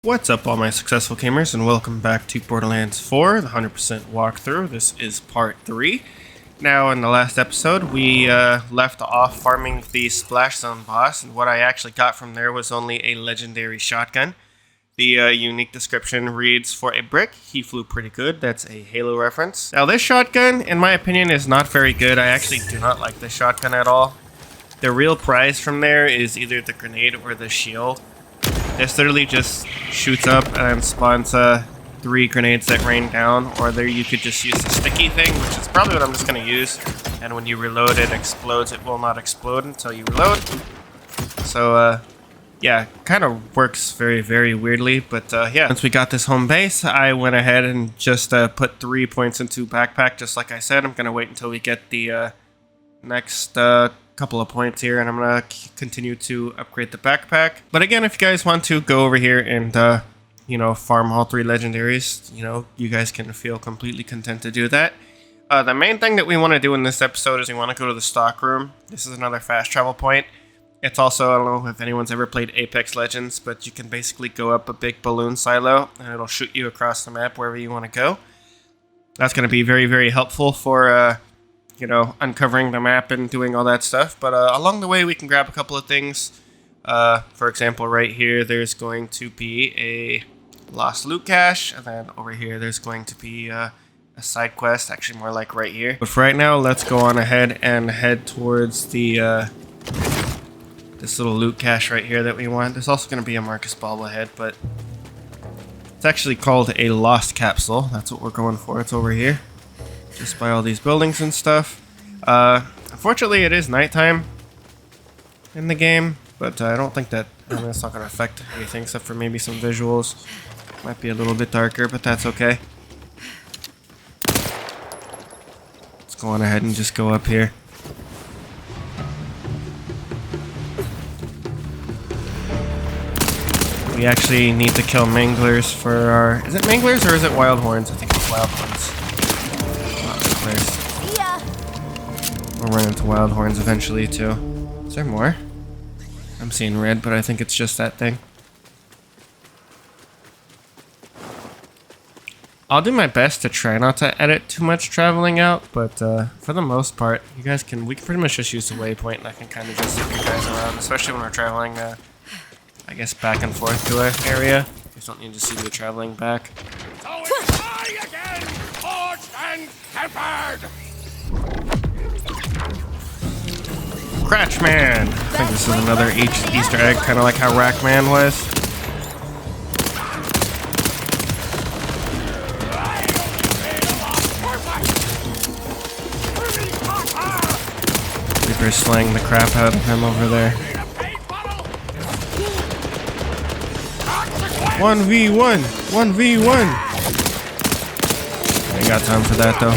What's up all my successful gamers, and welcome back to Borderlands 4, the 100% walkthrough. This is part 3. Now in the last episode we left off farming the Splashzone boss, and what I actually got from there was only a legendary shotgun. The unique description reads, "For a brick, he flew pretty good." That's a Halo reference. Now this shotgun, in my opinion, is not very good. I actually do not like this shotgun at all. The real prize from there is either the grenade or the shield. This literally just shoots up and spawns 3 grenades that rain down, or there you could just use the sticky thing, which is probably what I'm just going to use. And when you reload, it explodes. It will not explode until you reload. So, yeah, kind of works very, very weirdly. But, yeah, once we got this home base, I went ahead and just put 3 points into backpack, just like I said. I'm going to wait until we get the next couple of points here, and I'm gonna continue to upgrade the backpack. But again, if you guys want to go over here and you know, farm all 3 legendaries, you know, you guys can feel completely content to do that. The main thing that we want to do in this episode is we want to go to the stock room. This is another fast travel point. It's also, I don't know if anyone's ever played Apex Legends, but you can basically go up a big balloon silo and it'll shoot you across the map wherever you want to go. That's going to be very, very helpful for you know, uncovering the map and doing all that stuff. But along the way, we can grab a couple of things. For example, right here, there's going to be a lost loot cache. And then over here, there's going to be a side quest. Actually, more like right here. But for right now, let's go on ahead and head towards the this little loot cache right here that we want. There's also going to be a Marcus Bobblehead, but it's actually called a lost capsule. That's what we're going for. It's over here. Just by all these buildings and stuff. Unfortunately, it is nighttime in the game, but I don't think that, I mean, it's not going to affect anything except for maybe some visuals. Might be a little bit darker, but that's okay. Let's go on ahead and just go up here. We actually need to kill manglers for our... Is it manglers or is it Wildhorns? I think it's Wildhorns. We'll run into Wildhorns eventually too. Is there more? I'm seeing red, but I think it's just that thing. I'll do my best to try not to edit too much traveling out, but for the most part, you guys can. We can pretty much just use the waypoint, and I can kind of just zip you guys around, especially when we're traveling. I guess back and forth to an area. You just don't need to see me traveling back. So it's I again, forged and tempered. Cratchman! I think this is another Easter egg, kind of like how Rackman was. Reaper's slaying the crap out of him over there. 1v1! 1v1! I ain't got time for that though.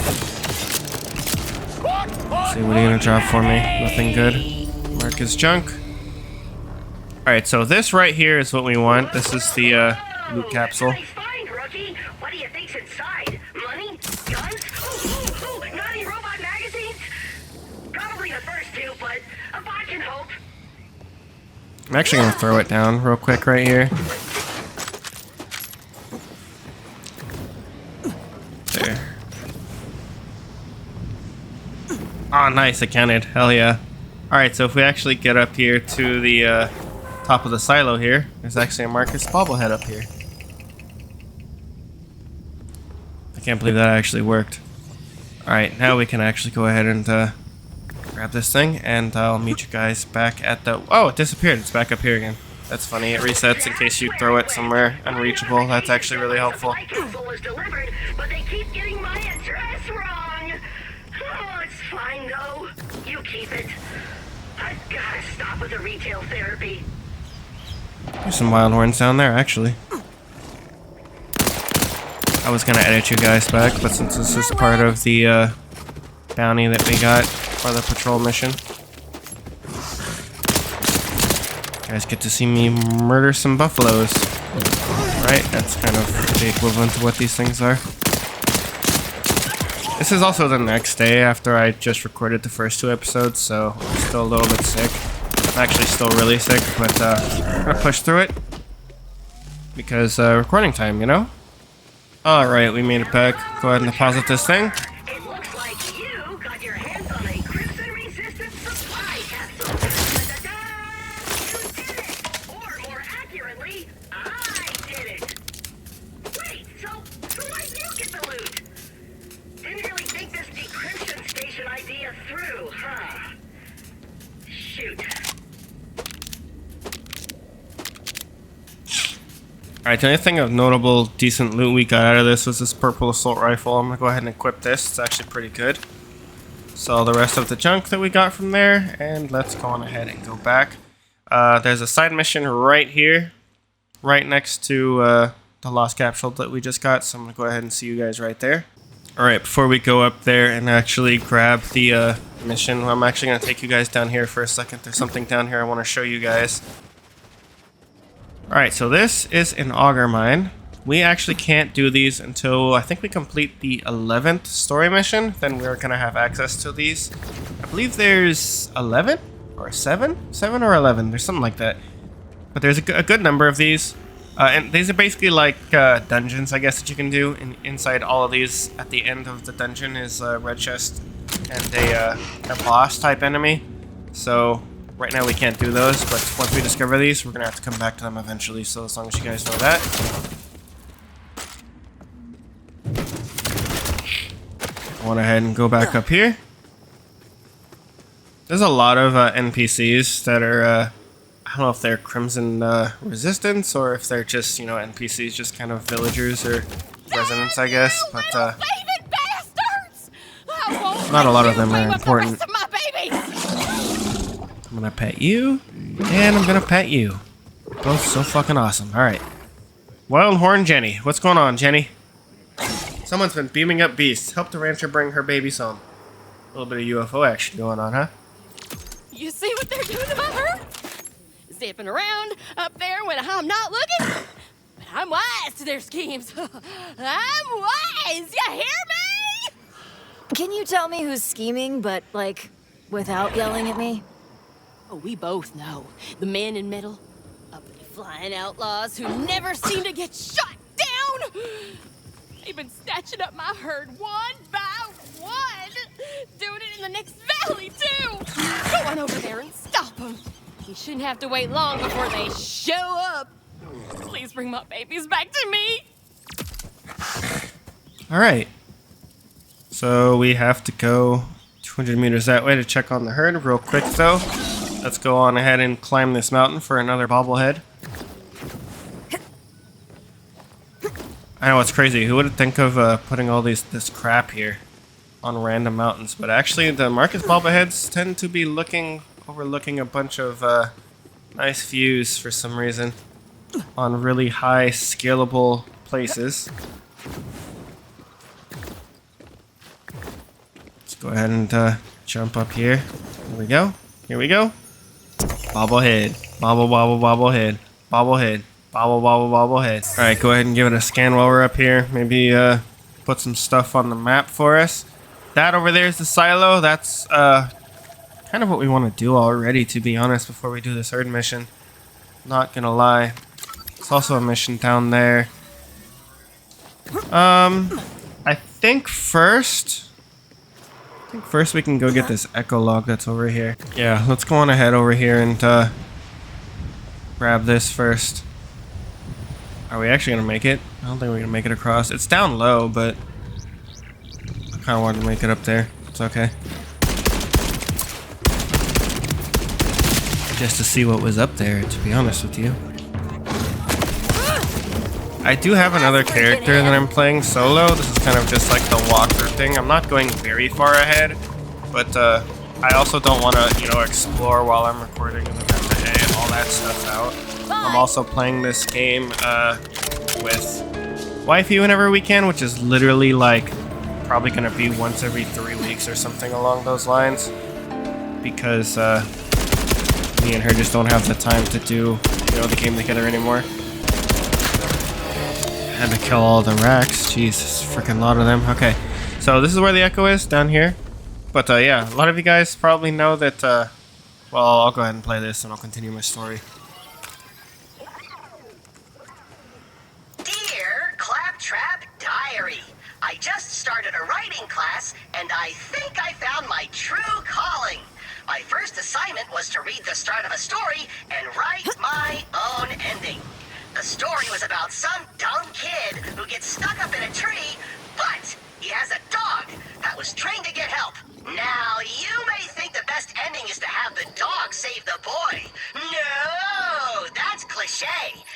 See, what are you gonna drop for me? Nothing good. Marcus junk. Alright, so this right here is what we want. This is the loot capsule. Nice find, rookie. What do you think's inside? Money? Guns? Ooh, got any robot magazines? Probably the first 2, but a bot can hope. I'm actually gonna throw it down real quick right here. There. Oh, nice, it counted. Hell yeah. Alright, so if we actually get up here to the top of the silo here, there's actually a Marcus Bobblehead up here. I can't believe that actually worked. Alright, now we can actually go ahead and grab this thing, and I'll meet you guys back at the... Oh, it disappeared. It's back up here again. That's funny. It resets in case you throw it somewhere unreachable. That's actually really helpful. My capsule was delivered, but they keep getting my address wrong. Oh, it's fine though. You keep it. I've gotta stop with the retail therapy. There's some Wildhorns down there, actually. I was gonna edit you guys back, but since this is part of the bounty that we got for the patrol mission, you guys get to see me murder some buffaloes. Right? That's kind of the equivalent to what these things are. This is also the next day after I just recorded the first 2 episodes, so I'm still a little bit sick. I'm actually still really sick, but I'm gonna push through it. Because recording time, you know? Alright, we made it back. Go ahead and deposit this thing. It looks like you got your hands on a crimson-resistant supply capsule. Da-da-da! You did it! Or more accurately, I did it! Wait, so why'd you get the loot? Didn't really think this decryption station idea through, huh? Shoot. Alright, the only thing of notable decent loot we got out of this was this purple assault rifle. I'm gonna go ahead and equip this. It's actually pretty good. Sell the rest of the junk that we got from there, and let's go on ahead and go back. There's a side mission right here, right next to the lost capsule that we just got, so I'm gonna go ahead and see you guys right there. Alright, before we go up there and actually grab the mission, I'm actually gonna take you guys down here for a second. There's something down here I want to show you guys. Alright, so this is an auger mine. We actually can't do these until I think we complete the 11th story mission. Then we're going to have access to these. I believe there's 11 or 7? 7 or 11. There's something like that. But there's a good number of these. And these are basically like dungeons, I guess, that you can do. Inside all of these, at the end of the dungeon is a red chest and a boss type enemy. So right now we can't do those, but once we discover these, we're going to have to come back to them eventually, so as long as you guys know that. I went ahead and go back up here. There's a lot of NPCs that are, I don't know if they're Crimson Resistance, or if they're just, you know, NPCs, just kind of villagers or residents, I guess, but not a lot of them are important. I'm gonna pet you, and I'm gonna pet you. Both so fucking awesome. Alright. Wildhorn Jenny. What's going on, Jenny? Someone's been beaming up beasts. Help the rancher bring her babies home. A little bit of UFO action going on, huh? You see what they're doing about her? Zipping around up there when I'm not looking? But I'm wise to their schemes. I'm wise, you hear me? Can you tell me who's scheming, but, like, without yelling at me? Oh, we both know. The man in middle. Uppity flying outlaws who never seem to get shot down. They've been snatching up my herd one by one. Doing it in the next valley, too. Go on over there and stop them. You shouldn't have to wait long before they show up. Please bring my babies back to me. Alright. So we have to go 200 meters that way to check on the herd real quick, though. Let's go on ahead and climb this mountain for another bobblehead. I know it's crazy. Who would think of putting all this crap here on random mountains? But actually, the Marcus bobbleheads tend to be overlooking a bunch of nice views for some reason on really high scalable places. Let's go ahead and jump up here. Here we go. Here we go. Bobblehead. Bobble, bobble, bobblehead. Bobblehead. Bobble, bobble, bobblehead. Alright, go ahead and give it a scan while we're up here. Maybe put some stuff on the map for us. That over there is the silo. That's kind of what we want to do already, to be honest, before we do this herd mission. Not gonna lie. It's also a mission down there. I think first we can go get this echo log that's over here. Yeah, let's go on ahead over here and grab this first. Are we actually gonna make it? I don't think we're gonna make it across. It's down low, but I kinda wanted to make it up there. It's okay. Just to see what was up there, to be honest with you. I do have another character that I'm playing solo. This is kind of just like the walkthrough thing. I'm not going very far ahead, but I also don't want to, you know, explore while I'm recording and then have to edit all that stuff out. I'm also playing this game with wifey whenever we can, which is literally like probably going to be once every 3 weeks or something along those lines, because me and her just don't have the time to do, you know, the game together anymore. Had to kill all the racks. Jesus, freaking lot of them. Okay, so this is where the echo is, down here. But yeah, a lot of you guys probably know that, well, I'll go ahead and play this and I'll continue my story. gaming class, and I think I found my true calling. My first assignment was to read the start of a story and write my own ending. The story was about some dumb kid who gets stuck up in a tree, but he has a dog that was trained to get help. Now, you may think the best ending is to have the dog save the boy. No, that's cliche.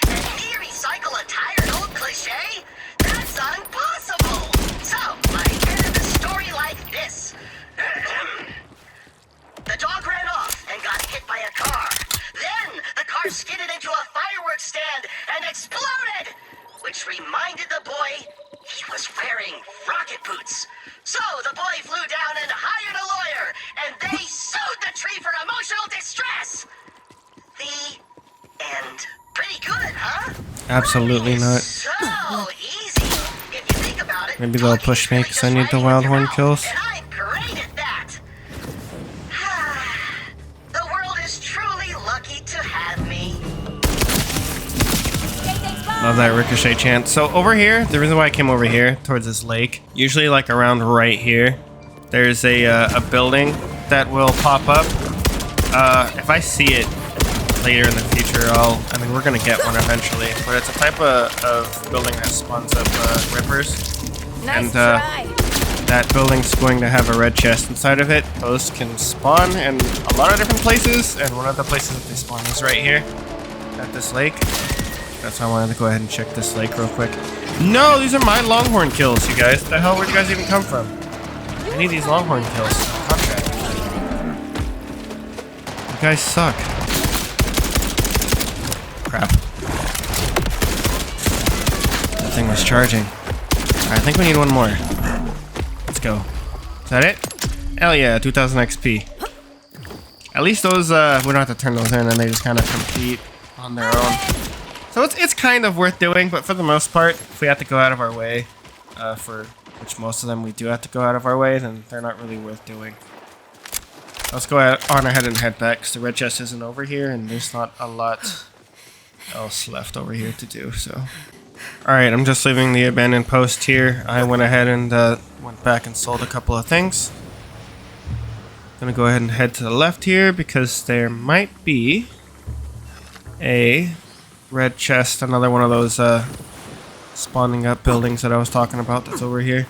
And me recycle a tired old cliche? That's impossible. So, I ended the story like this. The dog ran off and got hit by a car. Then, the car skidded into a fireworks stand and exploded, which reminded the boy he was wearing rocket boots. So the boy flew down and hired a lawyer, and they sued the tree for emotional distress. The end. Pretty good, huh? Absolutely not. So easy. If you think about it, Maybe they'll push me because I need the Wildhorn kills. and I'm great at that. The world is truly lucky to have me. Love that ricochet chant. So over here, the reason why I came over here towards this lake, usually like around right here, there's a building that will pop up. If I see it later in the future, I mean, we're gonna get one eventually, but it's a type of building that spawns up rippers. Nice try. That building's going to have a red chest inside of it. Those can spawn in a lot of different places, and one of the places that they spawn is right here at this lake. That's why I wanted to go ahead and check this lake real quick. No, these are my Longhorn kills, you guys. The hell, where'd you guys even come from? I need these Longhorn kills. Contract. You guys suck. Crap. That thing was charging. Alright, I think we need one more. Let's go. Is that it? Hell yeah, 2000 XP. At least those, we don't have to turn those in and they just kind of compete on their own. So it's kind of worth doing, but for the most part, if we have to go out of our way, for which most of them we do have to go out of our way, then they're not really worth doing. Let's go on ahead and head back, because the red chest isn't over here, and there's not a lot else left over here to do, so. Alright, I'm just leaving the abandoned post here. I went ahead and went back and sold a couple of things. Gonna go ahead and head to the left here, because there might be a red chest, another one of those spawning up buildings that I was talking about that's over here.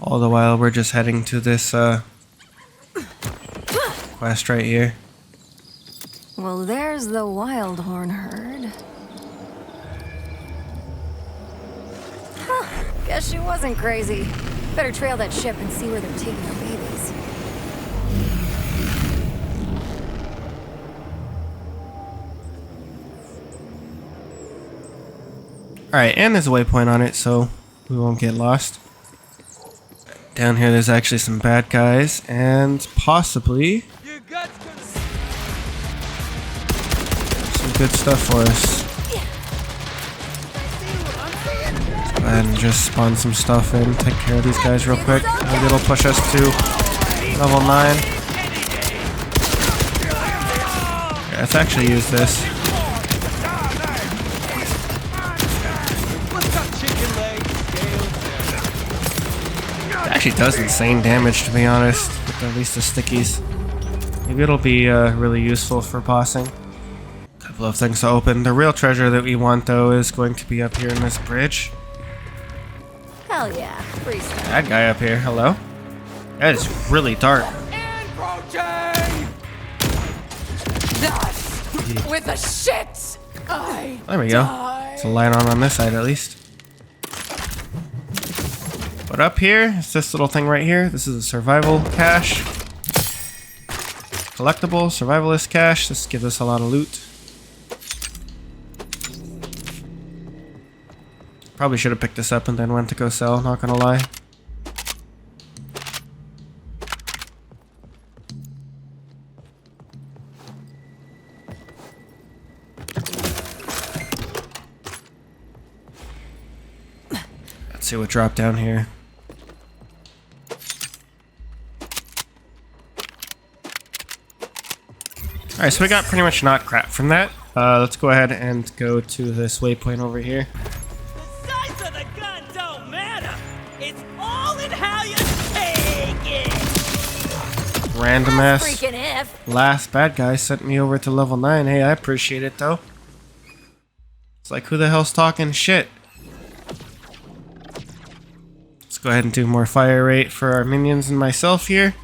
All the while we're just heading to this quest right here. Well, there's the Wildhorn herd. Huh, guess she wasn't crazy. Better trail that ship and see where they're taking our babies. Alright, and there's a waypoint on it, so we won't get lost. Down here there's actually some bad guys, and possibly some good stuff for us. Let's go ahead and just spawn some stuff in, take care of these guys real quick. Maybe it'll push us to level 9. Yeah, let's actually use this. Actually does insane damage, to be honest, with at least the stickies. Maybe it'll be really useful for bossing. Couple of things to open. The real treasure that we want, though, is going to be up here in this bridge. Hell yeah, free stuff. That guy up here, hello? That is really dark. And protein! With the shit! There we go. It's a light on this side, at least. But up here, it's this little thing right here. This is a survival cache. Collectible, survivalist cache. This gives us a lot of loot. Probably should have picked this up and then went to go sell, not gonna lie. Let's see what dropped down here. Alright, so we got pretty much not crap from that. Let's go ahead and go to this waypoint over here. The size of the gun don't matter. It's all in how you take it. Random That's ass freaking if. last bad guy sent me over to level 9. Hey, I appreciate it though. It's like, who the hell's talking shit? Let's go ahead and do more fire rate for our minions and myself here.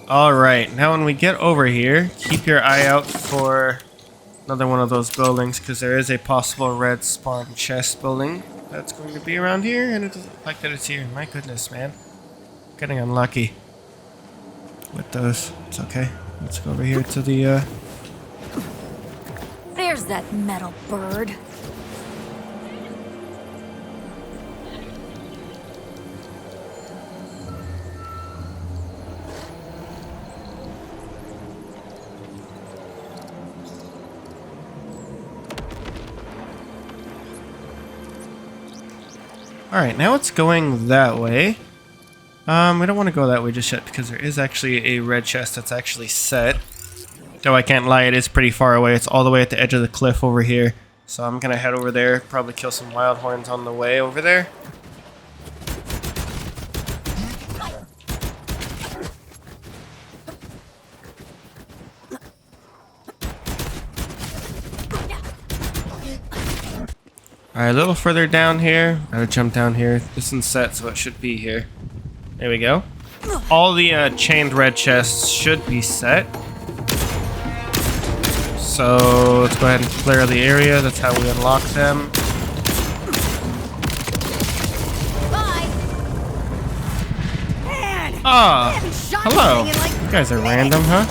Alright, now when we get over here, keep your eye out for another one of those buildings, because there is a possible red spawn chest building that's going to be around here, and it doesn't look like that it's here. My goodness, man. Getting unlucky with those. It's okay. Let's go over here to the, There's that metal bird. Alright, now it's going that way. We don't want to go that way just yet because there is actually a red chest that's actually set. Though I can't lie, it is pretty far away. It's all the way at the edge of the cliff over here. So I'm gonna head over there, probably kill some Wildhorns on the way over there. Alright, a little further down here. Gotta jump down here. This one's set, so it should be here. There we go. All the chained red chests should be set. So let's go ahead and clear the area. That's how we unlock them. Bye. Ah, hello. You guys are random, huh?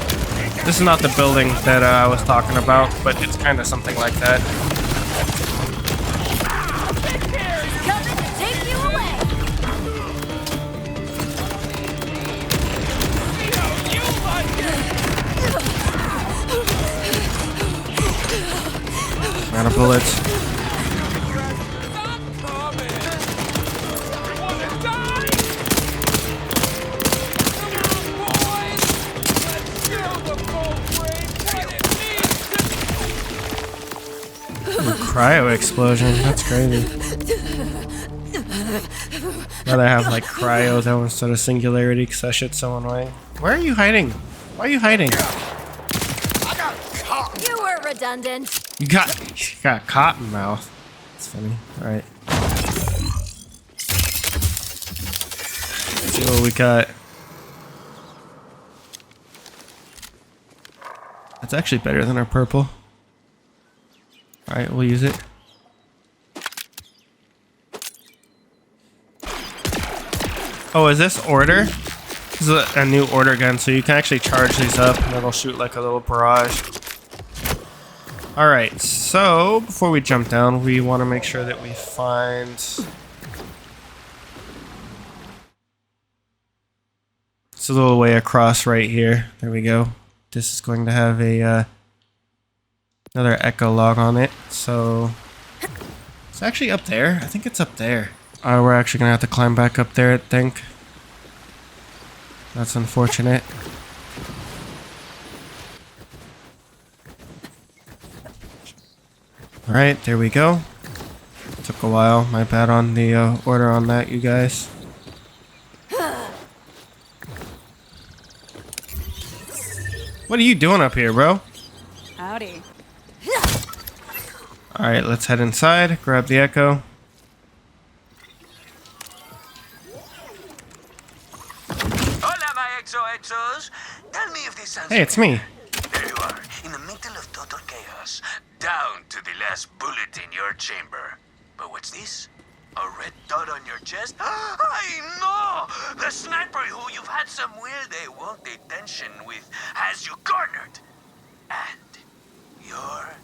This is not the building that I was talking about, but it's kind of something like that. Coming to take you away. Out of bullets. Cryo explosion. That's crazy. Rather have like cryo though instead of singularity because that shit's so annoying. Where are you hiding? Why are you hiding? You were redundant. You got cotton mouth. That's funny. Alright. Let's see what we got. That's actually better than our purple. Alright, we'll use it. Oh, is this order? This is a new order gun, so you can actually charge these up and it'll shoot like a little barrage. Alright, so before we jump down, we want to make sure that we find... It's a little way across right here. There we go. This is going to have a another echo log on it, so it's actually up there. I think it's up there. We're actually gonna have to climb back up there, I think. That's unfortunate. Alright, there we go. Took a while. My bad on the order on that, you guys. What are you doing up here, bro? Howdy. Alright, let's head inside, grab the echo. Hola, my XOXOs. Tell me if this sounds... Hey, it's me. There you are, in the middle of total chaos. Down to the last bullet in your chamber. But what's this? A red dot on your chest? I know! The sniper who you've had some weird won't attention with has you cornered. And your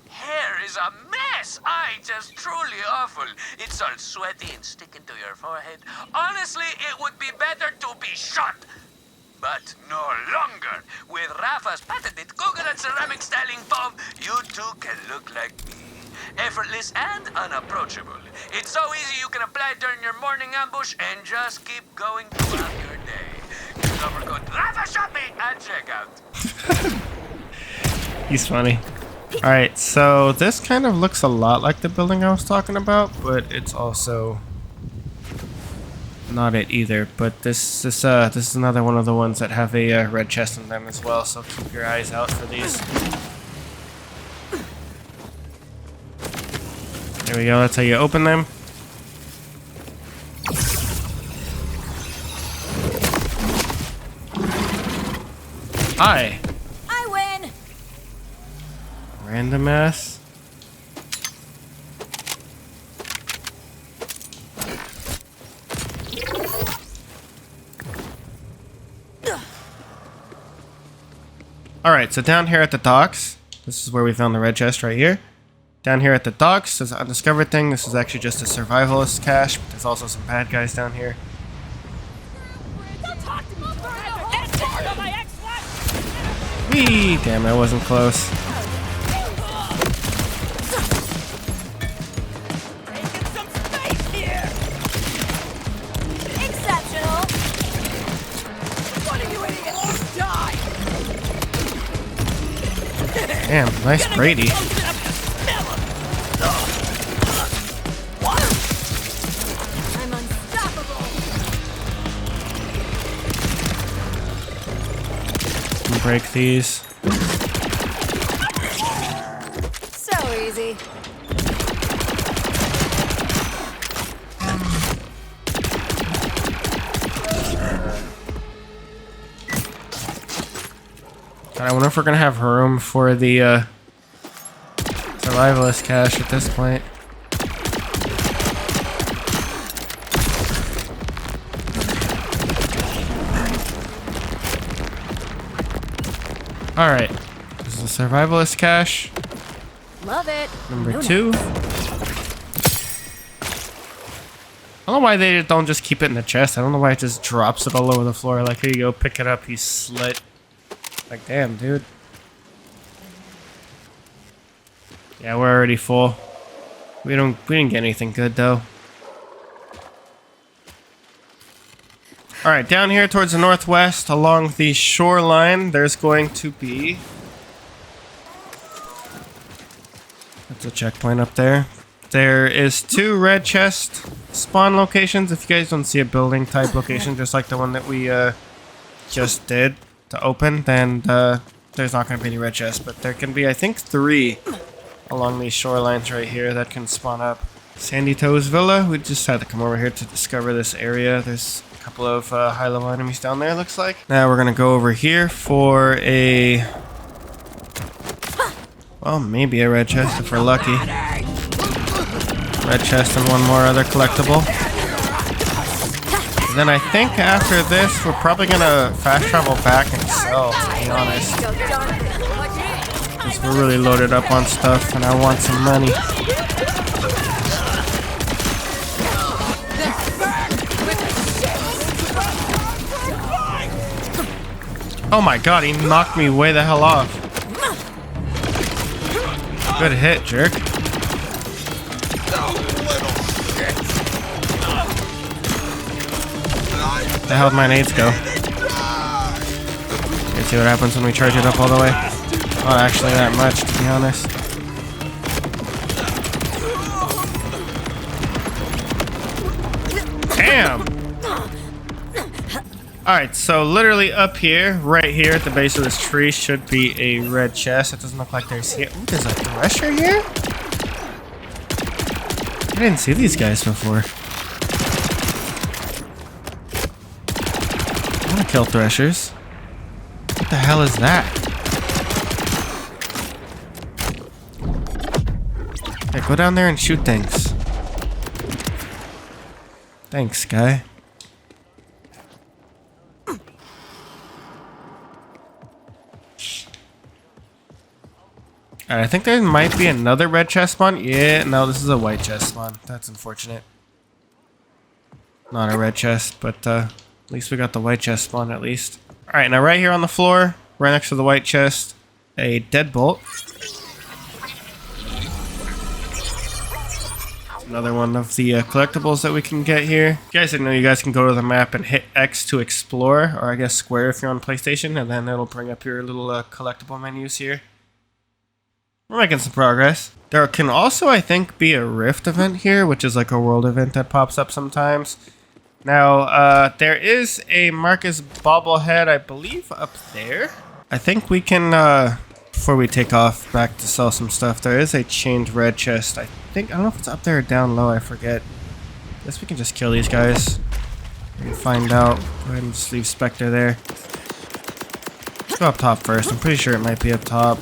hair is a mess! Just truly awful. It's all sweaty and sticking to your forehead. Honestly, it would be better to be shot. But no longer. With Rafa's patented coconut ceramic styling foam, you too can look like me. Effortless and unapproachable. It's so easy you can apply it during your morning ambush and just keep going throughout your day. Use offer code Rafa Shot Me at checkout. He's funny. Alright, so this kind of looks a lot like the building I was talking about, but it's also not it either. But this is another one of the ones that have a red chest in them as well, so keep your eyes out for these. There we go, that's how you open them. Hi! I win! Random ass. Alright, so down here at the docks, this is where we found the red chest right here. Down here at the docks, there's an undiscovered thing. This is actually just a survivalist cache, but there's also some bad guys down here. Whee! Damn, I wasn't close. Exceptional! Damn, nice Brady. I'm unstoppable! Break these. So easy. God, I wonder if we're gonna have room for the survivalist cache at this point. Alright, this is the survivalist cache. Love it. Number No 2. nuts. I don't know why they don't just keep it in the chest. I don't know why it just drops it all over the floor. Like, here you go, pick it up, he's slit. Like, damn, dude. Yeah, we're already full. We didn't get anything good though. Alright, down here towards the northwest, along the shoreline, there's going to be... That's a checkpoint up there. There is 2 red chest spawn locations. If you guys don't see a building type location, just like the one that we just did to open, then there's not going to be any red chests. But there can be, I think, 3 along these shorelines right here that can spawn up. Sandytoes Villa, we just had to come over here to discover this area. There's a couple of high-level enemies down there, looks like. Now we're going to go over here for a... Well, maybe a red chest if we're lucky. Red chest and one more other collectible. And then I think after this, we're probably going to fast travel back and sell, to be honest. Because we're really loaded up on stuff and I want some money. Oh my god, he knocked me way the hell off. Good hit, jerk. Where the hell did my nades go? Let's see what happens when we charge it up all the way. Not actually that much, to be honest. Damn! Alright, so literally up here, right here at the base of this tree should be a red chest. It doesn't look like there's here. Ooh, there's a thresher here? I didn't see these guys before. I want to kill threshers. What the hell is that? Hey, go down there and shoot things. Thanks, guy. Alright, I think there might be another red chest spawn. Yeah, no, this is a white chest spawn. That's unfortunate. Not a red chest, but at least we got the white chest spawn at least. Alright, now right here on the floor, right next to the white chest, a deadbolt. Another one of the collectibles that we can get here. If you guys didn't know, you guys can go to the map and hit X to explore, or I guess square if you're on PlayStation, and then it'll bring up your little collectible menus here. We're making some progress. There can also, I think, be a rift event here, which is like a world event that pops up sometimes. Now, there is a Marcus Bobblehead, I believe, up there. I think we can, before we take off back to sell some stuff, there is a chained red chest. I don't know if it's up there or down low, I forget. Guess we can just kill these guys. We can find out. Go ahead and just leave Spectre there. Let's go up top first. I'm pretty sure it might be up top.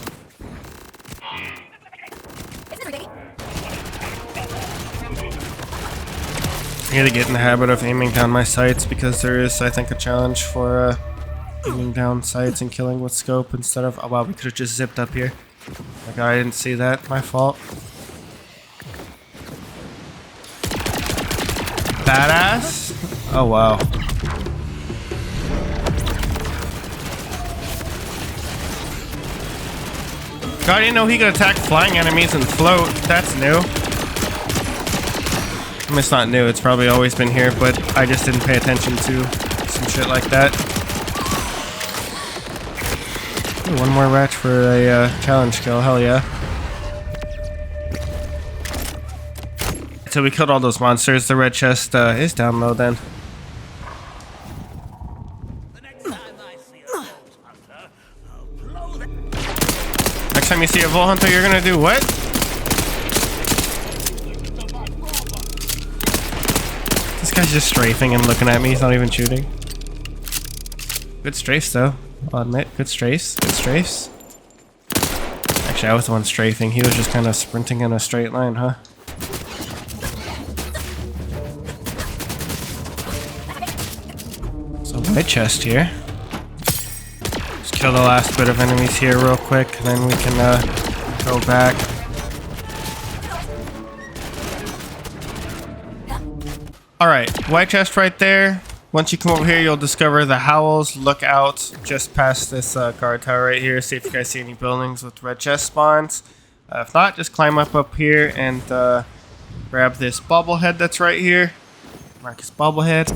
I need to get in the habit of aiming down my sights because there is, I think, a challenge for aiming down sights and killing with scope instead of... Oh wow, we could have just zipped up here. Like, I didn't see that. My fault. Badass? Oh wow. God, I didn't know he could attack flying enemies and float. That's new. I mean, it's not new, it's probably always been here, but I just didn't pay attention to some shit like that. Ooh, one more match for a challenge kill, hell yeah. So we killed all those monsters, the red chest is down low then. Next time you see a Vol Hunter, you're gonna do what? This guy's just strafing and looking at me. He's not even shooting. Good strafes, though. I'll admit. Good strafes. Good strafes. Actually, I was the one strafing. He was just kind of sprinting in a straight line, huh? So, white chest here. Just kill the last bit of enemies here real quick, and then we can go back. Alright, white chest right there. Once you come over here, you'll discover the Howls. Look out just past this guard tower right here. See if you guys see any buildings with red chest spawns. If not, just climb up here and grab this bobblehead that's right here. Marcus Bobblehead.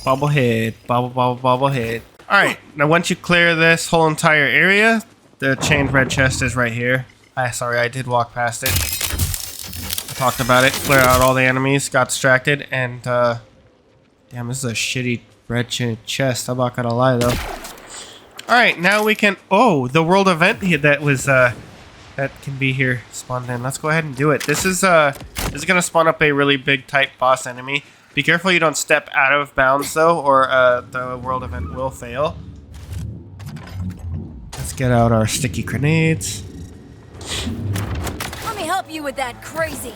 Bobblehead. Bobblehead. Alright, now once you clear this whole entire area, the chained red chest is right here. Sorry, I did walk past it. Talked about it, clear out all the enemies, got distracted, and damn, this is a shitty red chest. I'm not gonna lie though. Alright, now we can... Oh, the world event that was that can be here spawned in. Let's go ahead and do it. This is gonna spawn up a really big type boss enemy. Be careful you don't step out of bounds though, or the world event will fail. Let's get out our sticky grenades. Let me help you with that crazy.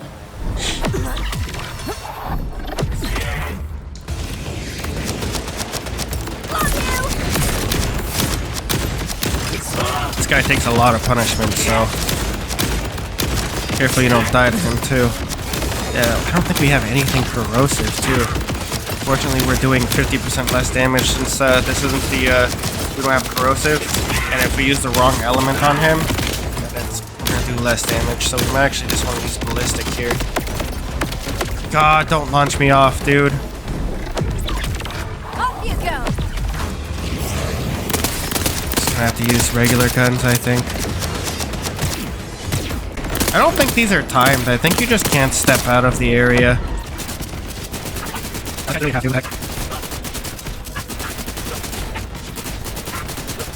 This guy takes a lot of punishment, so careful you don't die to him too. Yeah, I don't think we have anything corrosive too. Fortunately, we're doing 50% less damage since this isn't the we don't have corrosive, and if we use the wrong element on him, then we're gonna do less damage. So we might actually just want to use ballistic here. God, don't launch me off, dude. Off you go. Just gonna have to use regular guns, I think. I don't think these are timed. I think you just can't step out of the area.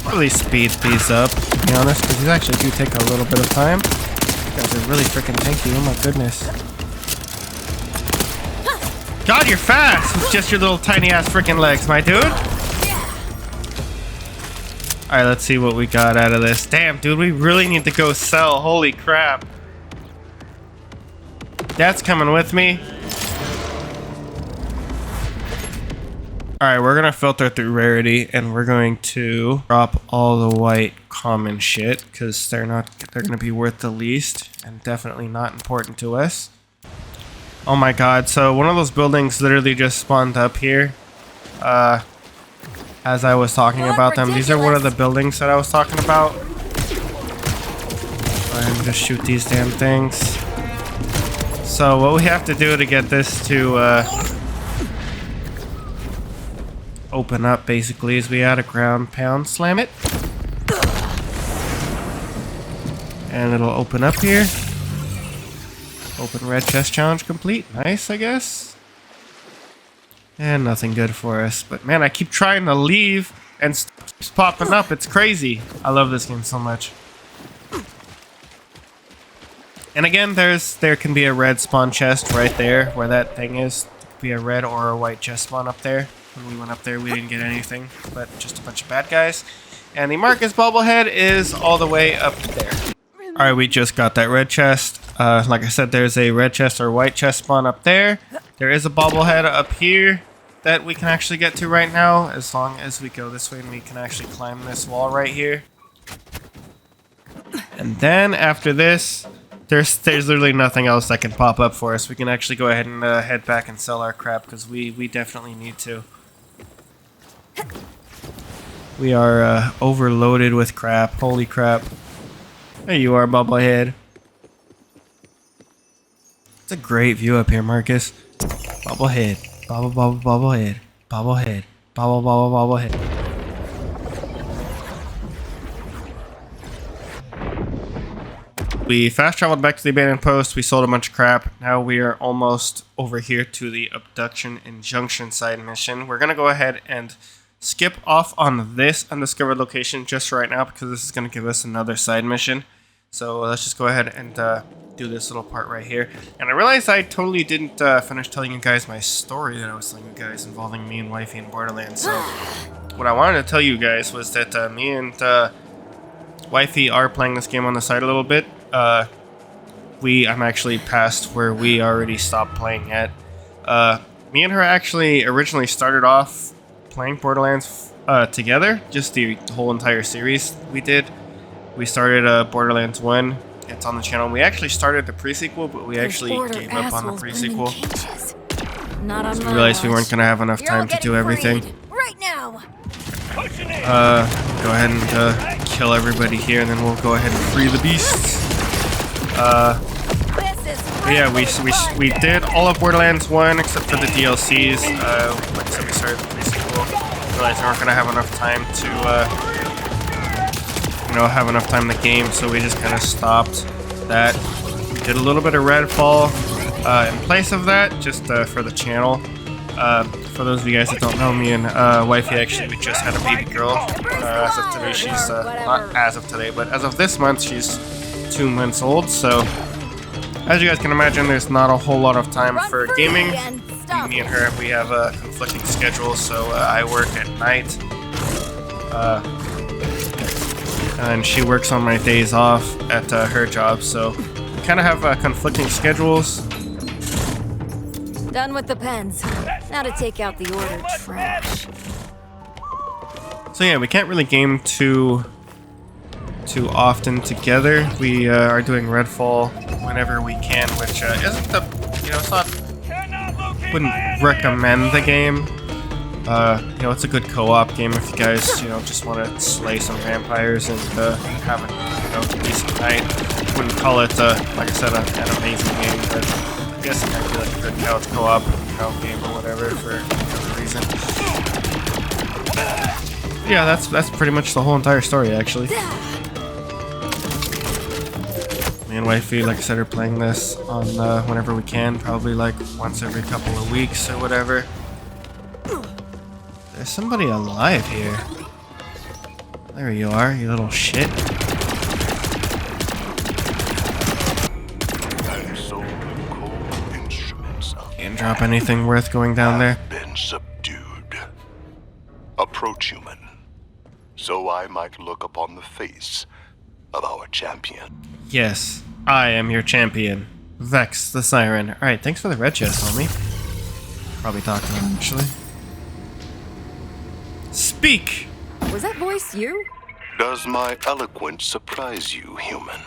Really speed these up, to be honest, because these actually do take a little bit of time. You guys are really freaking tanky, oh my goodness. God, you're fast with just your little tiny ass freaking legs, my dude. Alright, let's see what we got out of this. Damn, dude, we really need to go sell. Holy crap. That's coming with me. Alright, we're gonna filter through rarity and we're going to drop all the white common shit because they're gonna be worth the least and definitely not important to us. Oh my god, so one of those buildings literally just spawned up here. As I was talking about them. These are one of the buildings that I was talking about. And just shoot these damn things. So what we have to do to get this to open up basically is we add a ground pound, slam it. And it'll open up here. Open red chest challenge complete. Nice, I guess. And nothing good for us. But man, I keep trying to leave and stuff keeps popping up. It's crazy. I love this game so much. And again, there can be a red spawn chest right there where that thing is. There could be a red or a white chest spawn up there. When we went up there, we didn't get anything, but just a bunch of bad guys. And the Marcus Bobblehead is all the way up there. Alright, we just got that red chest. Like I said, there's a red chest or white chest spawn up there. There is a Bobblehead up here that we can actually get to right now. As long as we go this way and we can actually climb this wall right here. And then after this, there's literally nothing else that can pop up for us. We can actually go ahead and head back and sell our crap because we definitely need to. We are overloaded with crap. Holy crap. There you are, Bobblehead. It's a great view up here, Marcus. Bobblehead. Bobblehead. Bobblehead. Bobblehead. We fast traveled back to the abandoned post. We sold a bunch of crap. Now we are almost over here to the Abduction Injunction side mission. We're going to go ahead and skip off on this undiscovered location just right now because this is going to give us another side mission. So let's just go ahead and do this little part right here. And I realized I totally didn't finish telling you guys my story that I was telling you guys involving me and Wifey in Borderlands. So what I wanted to tell you guys was that me and Wifey are playing this game on the side a little bit. I'm actually past where we already stopped playing at. Me and her actually originally started off playing Borderlands together, just the whole entire series we did. We started Borderlands 1. It's on the channel. We actually started the pre-sequel, but we actually gave up on the pre-sequel. We realized we weren't going to have enough time to do everything. Right now. Go ahead and kill everybody here, and then we'll go ahead and free the beasts. Yeah, we did all of Borderlands 1 except for the DLCs. Like I said, we started the pre-sequel. Realized we weren't gonna have enough time to, have enough time in the game, so we just kind of stopped that. We did a little bit of Redfall in place of that, just for the channel. For those of you guys that don't know, me and Wifey actually we just had a baby girl. As of today, she's not as of today, but as of this month, she's 2 months old. So, as you guys can imagine, there's not a whole lot of time for gaming. Me and her, we have a conflicting schedule. So I work at night, and she works on my days off at her job. So we kind of have conflicting schedules. Done with the pens. Now to take out the ordered trash. So yeah, we can't really game too often together. We are doing Redfall whenever we can, which isn't the, it's not, wouldn't recommend the game. It's a good co-op game if you guys, just want to slay some vampires and have a decent night. Wouldn't call it, like I said, an amazing game, but I guess it might be like a good couch co-op, game or whatever for whatever reason. Yeah, that's pretty much the whole entire story, actually. Me and Wifey, like I said, are playing this on whenever we can, probably like once every couple of weeks or whatever. There's somebody alive here. There you are, you little shit. Can't drop anything worth going down there. Been subdued. Approach, human, so I might look upon the face of our champion. Yes, I am your champion, Vex the Siren. Alright, thanks for the red chest, homie. Probably talk to him, actually. Speak! Was that voice you? Does my eloquence surprise you, human?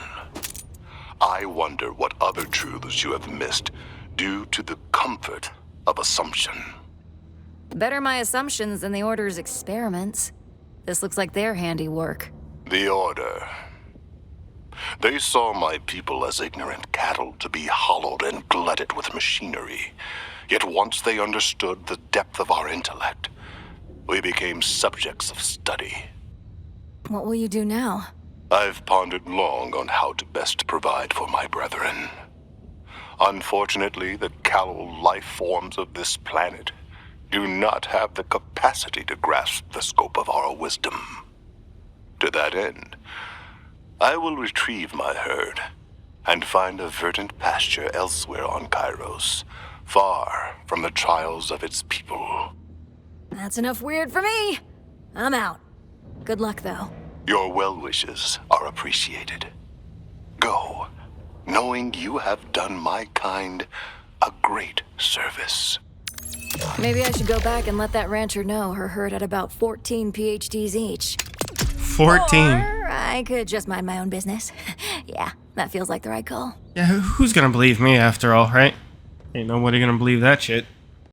I wonder what other truths you have missed due to the comfort of assumption. Better my assumptions than the Order's experiments. This looks like their handiwork. The Order. They saw my people as ignorant cattle to be hollowed and glutted with machinery. Yet once they understood the depth of our intellect, we became subjects of study. What will you do now? I've pondered long on how to best provide for my brethren. Unfortunately, the callow life forms of this planet do not have the capacity to grasp the scope of our wisdom. To that end, I will retrieve my herd and find a verdant pasture elsewhere on Kairos, far from the trials of its people. That's enough weird for me. I'm out. Good luck, though. Your well wishes are appreciated. Go, knowing you have done my kind a great service. Maybe I should go back and let that rancher know her herd had about 14 PhDs each. 14. Or I could just mind my own business. Yeah, that feels like the right call. Yeah, who's gonna believe me after all, right? Ain't nobody gonna believe that shit.